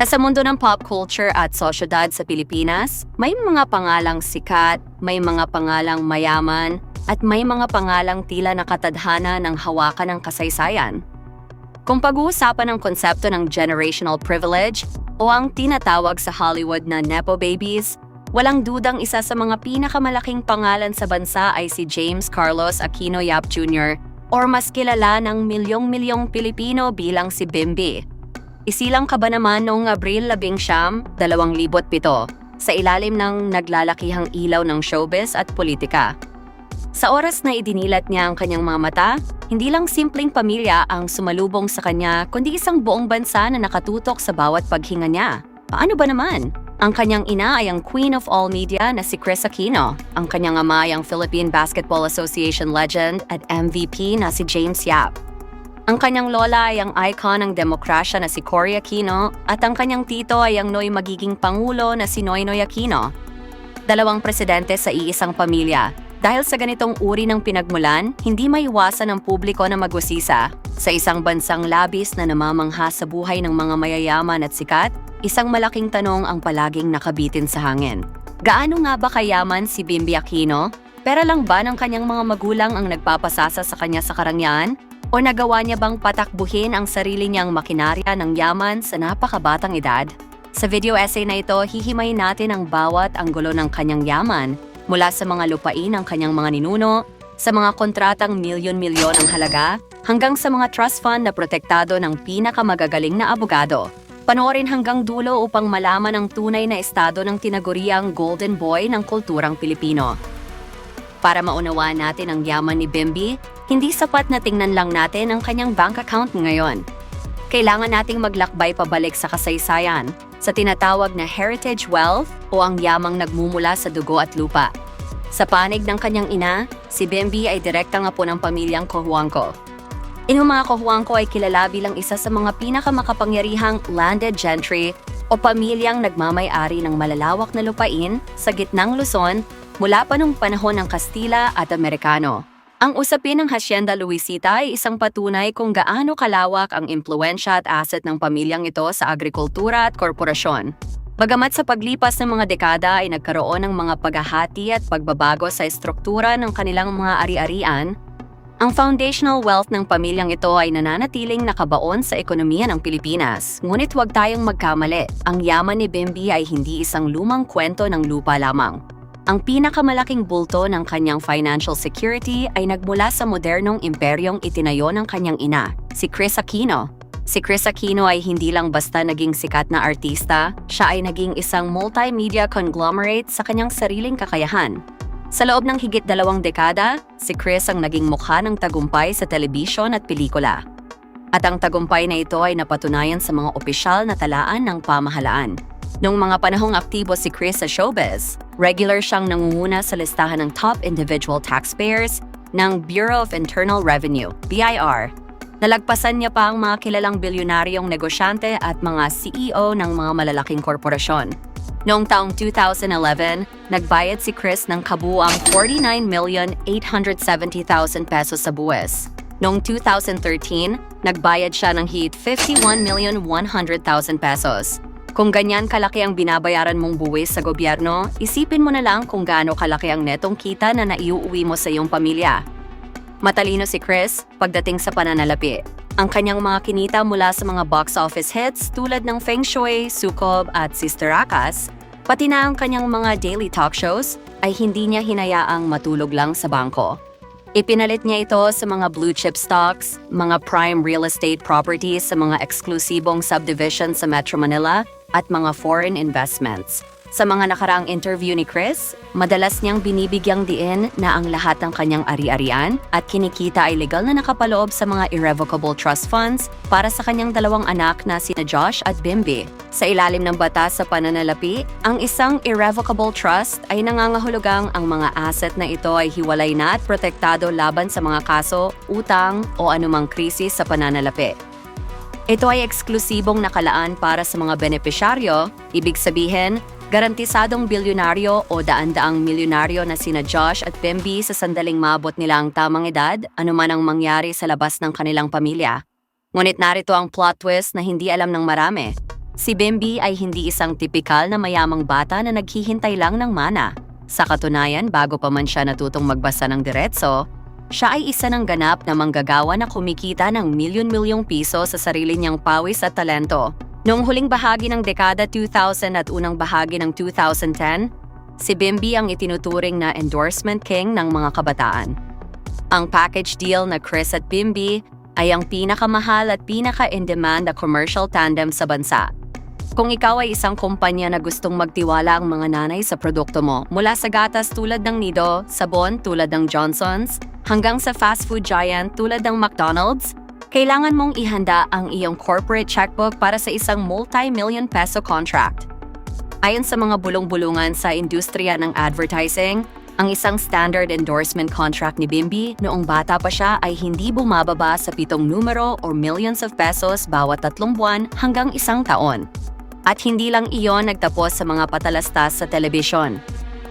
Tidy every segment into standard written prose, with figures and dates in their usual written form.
Sa mundo ng pop culture at sosyedad sa Pilipinas, may mga pangalang sikat, may mga pangalang mayaman, at may mga pangalang tila nakatadhana ng hawakan ng kasaysayan. Kung pag-uusapan ang konsepto ng generational privilege o ang tinatawag sa Hollywood na Nepo Babies, walang dudang isa sa mga pinakamalaking pangalan sa bansa ay si James Carlos Aquino Yap Jr. or mas kilala ng milyong-milyong Pilipino bilang si Bimby. Isilang ka ba naman noong Abril 11, 2007 sa ilalim ng naglalakihang ilaw ng showbiz at politika. Sa oras na idinilat niya ang kanyang mga mata, hindi lang simpleng pamilya ang sumalubong sa kanya kundi isang buong bansa na nakatutok sa bawat paghinga niya. Paano ba naman? Ang kanyang ina ay ang Queen of All Media na si Kris Aquino. Ang kanyang ama ay ang Philippine Basketball Association legend at MVP na si James Yap. Ang kanyang lola ay ang icon ng demokrasya na si Cory Aquino at ang kanyang tito ay ang noy magiging pangulo na si Noynoy Aquino. Dalawang presidente sa iisang pamilya. Dahil sa ganitong uri ng pinagmulan, hindi maiwasan ng publiko na magusisa. Sa isang bansang labis na namamangha sa buhay ng mga mayayaman at sikat, isang malaking tanong ang palaging nakabitin sa hangin. Gaano nga ba kayaman si Bimby Aquino? Pera lang ba ng kanyang mga magulang ang nagpapasasa sa kanya sa karangyaan? O nagawa niya bang patakbuhin ang sarili niyang makinarya ng yaman sa napakabatang edad? Sa video essay na ito, hihimayin natin ang bawat anggulo ng kanyang yaman, mula sa mga lupain ng kanyang mga ninuno, sa mga kontratang milyon-milyon ang halaga, hanggang sa mga trust fund na protektado ng pinakamagagaling na abogado. Panoorin hanggang dulo upang malaman ang tunay na estado ng tinaguriang golden boy ng kulturang Pilipino. Para maunawaan natin ang yaman ni Bimby, hindi sapat na tingnan lang natin ang kanyang bank account ngayon. Kailangan nating maglakbay pabalik sa kasaysayan, sa tinatawag na heritage wealth o ang yamang nagmumula sa dugo at lupa. Sa panig ng kanyang ina, si Bimby ay direktang apo ng pamilyang Cojuangco. Inyong mga Cojuangco ay kilala bilang isa sa mga pinakamakapangyarihang landed gentry o pamilyang nagmamay-ari ng malalawak na lupain sa gitnang Luzon mula pa nung panahon ng Kastila at Amerikano. Ang usapin ng Hacienda Luisita ay isang patunay kung gaano kalawak ang impluensya at asset ng pamilyang ito sa agrikultura at korporasyon. Bagamat sa paglipas ng mga dekada ay nagkaroon ng mga paghahati at pagbabago sa estruktura ng kanilang mga ari-arian, ang foundational wealth ng pamilyang ito ay nananatiling nakabaon sa ekonomiya ng Pilipinas. Ngunit huwag tayong magkamali, ang yaman ni Bimby ay hindi isang lumang kwento ng lupa lamang. Ang pinakamalaking bulto ng kanyang financial security ay nagmula sa modernong imperyong itinayo ng kanyang ina, si Kris Aquino. Si Kris Aquino ay hindi lang basta naging sikat na artista, siya ay naging isang multimedia conglomerate sa kanyang sariling kakayahan. Sa loob ng higit 2 dekada, si Kris ang naging mukha ng tagumpay sa telebisyon at pelikula. At ang tagumpay na ito ay napatunayan sa mga opisyal na talaan ng pamahalaan. Noong mga panahong aktibo si Kris sa showbiz, regular siyang nangunguna sa listahan ng top individual taxpayers ng Bureau of Internal Revenue, BIR. Nalagpasan niya pa ang mga kilalang bilyonaryong negosyante at mga CEO ng mga malalaking korporasyon. Noong taong 2011, nagbayad si Kris ng kabuuang 49,870,000 pesos sa buwis. Noong 2013, nagbayad siya ng higit 51,100,000 pesos. Kung ganyan kalaki ang binabayaran mong buwis sa gobyerno, isipin mo na lang kung gaano kalaki ang netong kita na naiuuwi mo sa iyong pamilya. Matalino si Kris pagdating sa pananalapi. Ang kanyang mga kinita mula sa mga box office hits tulad ng Feng Shui, Sukob at Sister Akas, pati na ang kanyang mga daily talk shows ay hindi niya hinayaang matulog lang sa bangko. Ipinalit niya ito sa mga blue chip stocks, mga prime real estate properties sa mga eksklusibong subdivision sa Metro Manila at mga foreign investments. Sa mga nakaraang interview ni Kris, madalas niyang binibigyang diin na ang lahat ng kanyang ari-arian at kinikita ay legal na nakapaloob sa mga irrevocable trust funds para sa kanyang 2 anak na sina Josh at Bimby. Sa ilalim ng batas sa pananalapi, ang isang irrevocable trust ay nangangahulugang ang mga asset na ito ay hiwalay na at protektado laban sa mga kaso, utang o anumang krisis sa pananalapi. Ito ay eksklusibong nakalaan para sa mga benepisyaryo, ibig sabihin, garantisadong bilyonaryo o daan-daang milyonaryo na sina Josh at Bimby sa sandaling maabot nila ang tamang edad, anuman ang mangyari sa labas ng kanilang pamilya. Ngunit narito ang plot twist na hindi alam ng marami. Si Bimby ay hindi isang tipikal na mayamang bata na naghihintay lang ng mana. Sa katunayan, bago pa man siya natutong magbasa ng diretso, siya ay isa ng ganap na manggagawa na kumikita ng milyon-milyong piso sa sarili niyang pawis at talento. Noong huling bahagi ng dekada 2000 at unang bahagi ng 2010, si Bimby ang itinuturing na endorsement king ng mga kabataan. Ang package deal na Chris at Bimby ay ang pinakamahal at pinaka-in-demand na commercial tandem sa bansa. Kung ikaw ay isang kumpanya na gustong magtiwala ang mga nanay sa produkto mo, mula sa gatas tulad ng Nido, sabon tulad ng Johnson's, hanggang sa fast food giant tulad ng McDonald's, kailangan mong ihanda ang iyong corporate checkbook para sa isang multi-million peso contract. Ayon sa mga bulong-bulungan sa industriya ng advertising, ang isang standard endorsement contract ni Bimby noong bata pa siya ay hindi bumababa sa 7 numero or millions of pesos bawat 3 buwan hanggang 1 taon. At hindi lang iyon nagtapos sa mga patalastas sa telebisyon.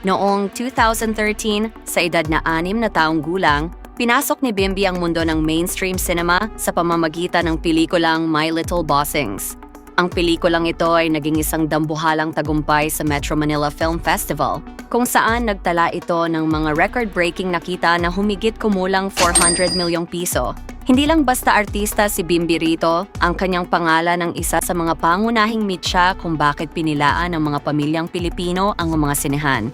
Noong 2013, sa edad na 6 na taong gulang, pinasok ni Bimby ang mundo ng mainstream cinema sa pamamagitan ng pelikulang My Little Bossings. Ang pelikulang ito ay naging isang dambuhalang tagumpay sa Metro Manila Film Festival, kung saan nagtala ito ng mga record-breaking na kita na humigit kumulang 400 milyong piso. Hindi lang basta artista si Bimby rito, ang kanyang pangalan ang isa sa mga pangunahing mitya kung bakit pinilaan ng mga pamilyang Pilipino ang mga sinehan.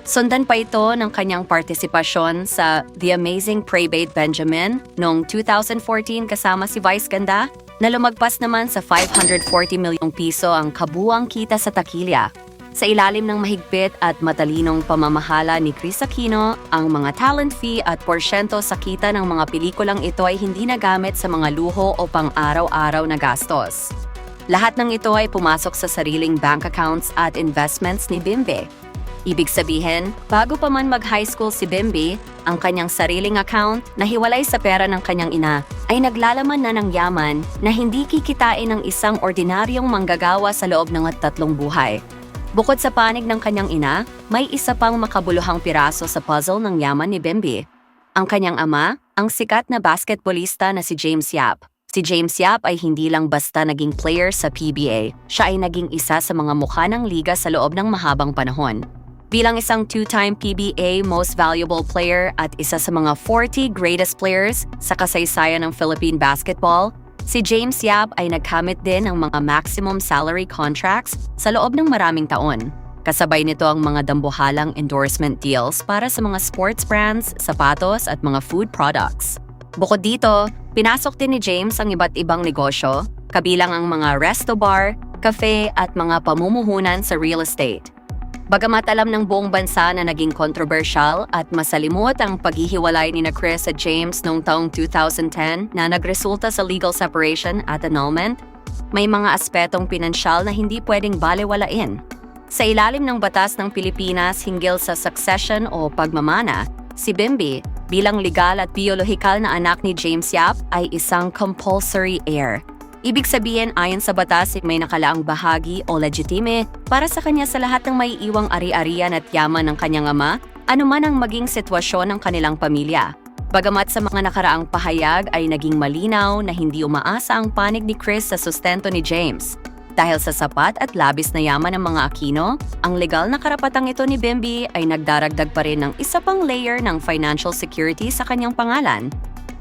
Sundan pa ito ng kanyang partisipasyon sa The Amazing Private Benjamin noong 2014 kasama si Vice Ganda, na lumagpas naman sa 540 milyong piso ang kabuuang kita sa takilya. Sa ilalim ng mahigpit at matalinong pamamahala ni Chris Aquino, ang mga talent fee at porsyento sa kita ng mga pelikulang ito ay hindi nagamit sa mga luho o pang-araw-araw na gastos. Lahat ng ito ay pumasok sa sariling bank accounts at investments ni Bimby. Ibig sabihin, bago pa man mag-high school si Bimby, ang kanyang sariling account na hiwalay sa pera ng kanyang ina ay naglalaman na ng yaman na hindi kikitain ng isang ordinaryong manggagawa sa loob ng 3 buhay. Bukod sa panig ng kanyang ina, may isa pang makabuluhang piraso sa puzzle ng yaman ni Bimby. Ang kanyang ama, ang sikat na basketballista na si James Yap. Si James Yap ay hindi lang basta naging player sa PBA, siya ay naging isa sa mga mukha ng liga sa loob ng mahabang panahon. Bilang isang 2-time PBA Most Valuable Player at isa sa mga 40 greatest players sa kasaysayan ng Philippine basketball, si James Yap ay nagkamit din ng mga maximum salary contracts sa loob ng maraming taon. Kasabay nito ang mga dambuhalang endorsement deals para sa mga sports brands, sapatos at mga food products. Bukod dito, pinasok din ni James ang iba't ibang negosyo, kabilang ang mga resto bar, cafe at mga pamumuhunan sa real estate. Bagamat alam ng buong bansa na naging controversial at masalimot ang paghihiwalay ni Chris at James noong taong 2010 na nagresulta sa legal separation at annulment, may mga aspetong pinansyal na hindi pwedeng balewalain. Sa ilalim ng batas ng Pilipinas hinggil sa succession o pagmamana, si Bimby, bilang legal at biolohikal na anak ni James Yap, ay isang compulsory heir. Ibig sabihin, ayon sa batas, may nakalaang bahagi o legitime para sa kanya sa lahat ng may iwang ari-arian at yaman ng kanyang ama, anuman ang maging sitwasyon ng kanilang pamilya. Bagamat sa mga nakaraang pahayag ay naging malinaw na hindi umaasa ang panig ni Chris sa sustento ni James. Dahil sa sapat at labis na yaman ng mga Aquino, ang legal na karapatang ito ni Bimby ay nagdaragdag pa rin ng isa pang layer ng financial security sa kanyang pangalan.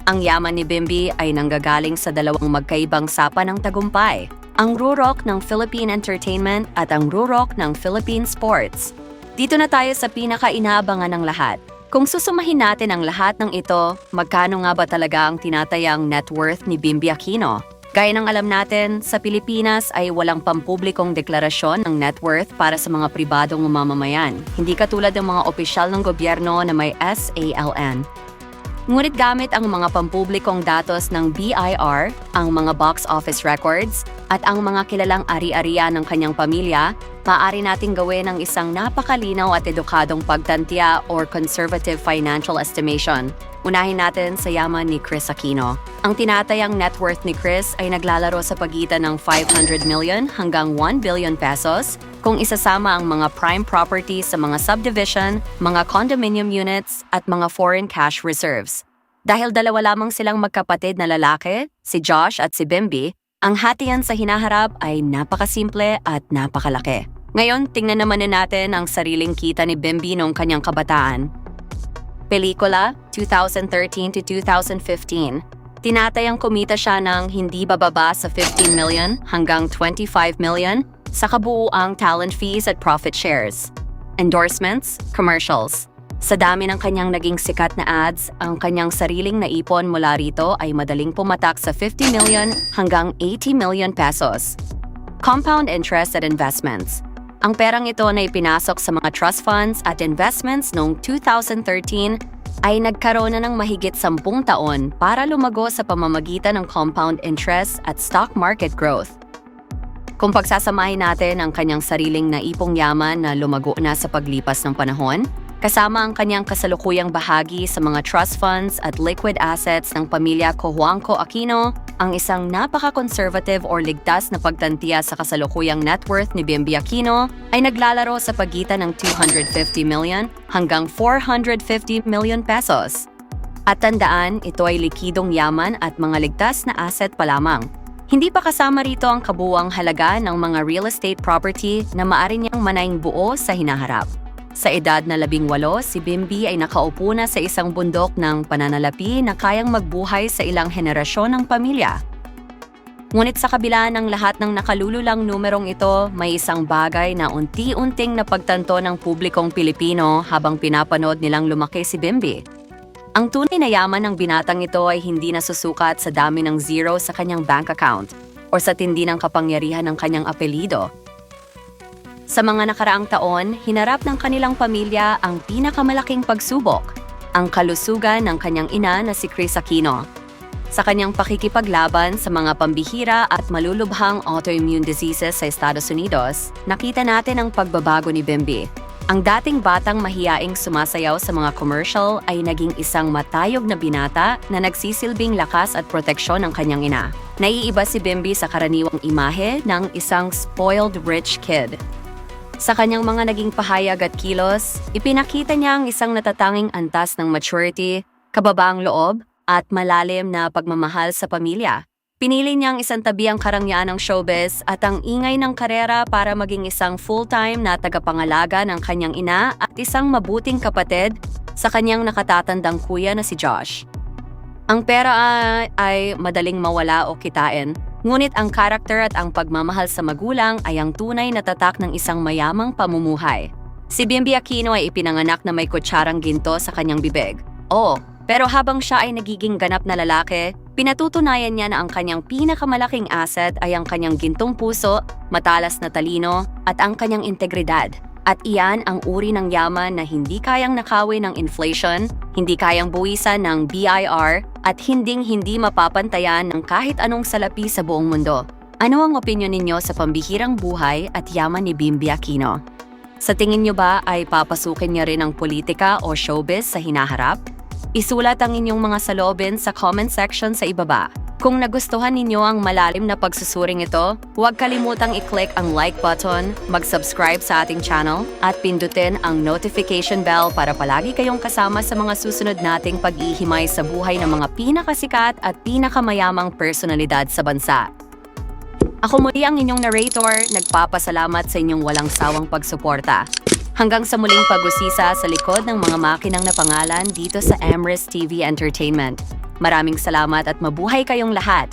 Ang yaman ni Bimby ay nanggagaling sa dalawang magkaibang sapa ng tagumpay, ang Rurok ng Philippine Entertainment at ang Rurok ng Philippine Sports. Dito na tayo sa pinaka-inaabangan ng lahat. Kung susumahin natin ang lahat ng ito, magkano nga ba talaga ang tinatayang net worth ni Bimby Aquino? Gaya ng alam natin, sa Pilipinas ay walang pampublikong deklarasyon ng net worth para sa mga pribadong mamamayan, hindi katulad ng mga opisyal ng gobyerno na may SALN. Ngunit gamit ang mga pampublikong datos ng BIR, ang mga box office records, at ang mga kilalang ari-arian ng kanyang pamilya, maaari nating gawin ang isang napakalinaw at edukadong pagtantya or conservative financial estimation. Unahin natin sa yaman ni Chris Aquino. Ang tinatayang net worth ni Chris ay naglalaro sa pagitan ng 500 million hanggang 1 billion pesos kung isasama ang mga prime properties sa mga subdivision, mga condominium units at mga foreign cash reserves. Dahil dalawa lamang silang magkapatid na lalaki, si Josh at si Bimby, Ang hatian sa hinaharap ay napakasimple at napakalaki. Ngayon, tingnan naman natin ang sariling kita ni Bimby noong kanyang kabataan. Pelikula, 2013 to 2015. Tinatayang kumita siya ng hindi bababa sa 15 million hanggang 25 million sa kabuuang talent fees at profit shares. Endorsements, commercials. Sa dami ng kanyang naging sikat na ads, ang kanyang sariling naipon mula rito ay madaling pumatak sa 50 million hanggang 80 million pesos. Compound interest at investments. Ang perang ito na ipinasok sa mga trust funds at investments noong 2013 ay nagkaroon na ng mahigit 10 taon para lumago sa pamamagitan ng compound interest at stock market growth. Kung pagsasamahin natin ang kanyang sariling naipong yaman na lumago na sa paglipas ng panahon, kasama ang kanyang kasalukuyang bahagi sa mga trust funds at liquid assets ng pamilya Cojuangco Aquino, ang isang napaka-conservative or ligtas na pagtantiya sa kasalukuyang net worth ni Bimby Aquino ay naglalaro sa pagitan ng 250 million hanggang 450 million pesos. At tandaan, ito ay likidong yaman at mga ligtas na asset pa lamang. Hindi pa kasama rito ang kabuuang halaga ng mga real estate property na maaari niyang manaing buo sa hinaharap. Sa edad na 18, si Bimby ay nakaupo na sa isang bundok ng pananalapi na kayang magbuhay sa ilang henerasyon ng pamilya. Ngunit sa kabila ng lahat ng nakalululang numerong ito, may isang bagay na unti-unting napagtanto ng publikong Pilipino habang pinapanood nilang lumaki si Bimby. Ang tunay na yaman ng binatang ito ay hindi nasusukat sa dami ng zero sa kanyang bank account o sa tindi ng kapangyarihan ng kanyang apelido. Sa mga nakaraang taon, hinarap ng kanilang pamilya ang pinakamalaking pagsubok, ang kalusugan ng kanyang ina na si Kris Aquino. Sa kanyang pakikipaglaban sa mga pambihira at malulubhang autoimmune diseases sa Estados Unidos, nakita natin ang pagbabago ni Bimby. Ang dating batang mahiyaing sumasayaw sa mga commercial ay naging isang matayog na binata na nagsisilbing lakas at proteksyon ng kanyang ina. Naiiba si Bimby sa karaniwang imahe ng isang spoiled rich kid. Sa kanyang mga naging pahayag at kilos, ipinakita niya ang isang natatanging antas ng maturity, kababaang loob, at malalim na pagmamahal sa pamilya. Pinili niyang isang tabi ang karangyaan ng showbiz at ang ingay ng karera para maging isang full-time na tagapangalaga ng kanyang ina at isang mabuting kapatid sa kanyang nakatatandang kuya na si Josh. Ang pera ay madaling mawala o kitain, ngunit ang karakter at ang pagmamahal sa magulang ay ang tunay na tatak ng isang mayamang pamumuhay. Si Bimby Aquino ay ipinanganak na may kutsarang ginto sa kanyang bibig. Pero habang siya ay nagiging ganap na lalaki, pinatutunayan niya na ang kanyang pinakamalaking asset ay ang kanyang gintong puso, matalas na talino, at ang kanyang integridad. At iyan ang uri ng yaman na hindi kayang nakawin ng inflation, hindi kayang buwisan ng BIR, at hindi mapapantayan ng kahit anong salapi sa buong mundo. Ano ang opinyon ninyo sa pambihirang buhay at yaman ni Bimby Aquino? Sa tingin niyo ba ay papasukin niya rin ang politika o showbiz sa hinaharap? Isulat ang inyong mga saloobin sa comment section sa ibaba. Kung nagustuhan ninyo ang malalim na pagsusuring ito, huwag kalimutang i-click ang like button, mag-subscribe sa ating channel, at pindutin ang notification bell para palagi kayong kasama sa mga susunod nating pag-ihimay sa buhay ng mga pinakasikat at pinakamayamang personalidad sa bansa. Ako muli ang inyong narrator, nagpapasalamat sa inyong walang sawang pagsuporta. Hanggang sa muling pag-usisa sa likod ng mga makinang na pangalan dito sa Emrys TV Entertainment. Maraming salamat at mabuhay kayong lahat!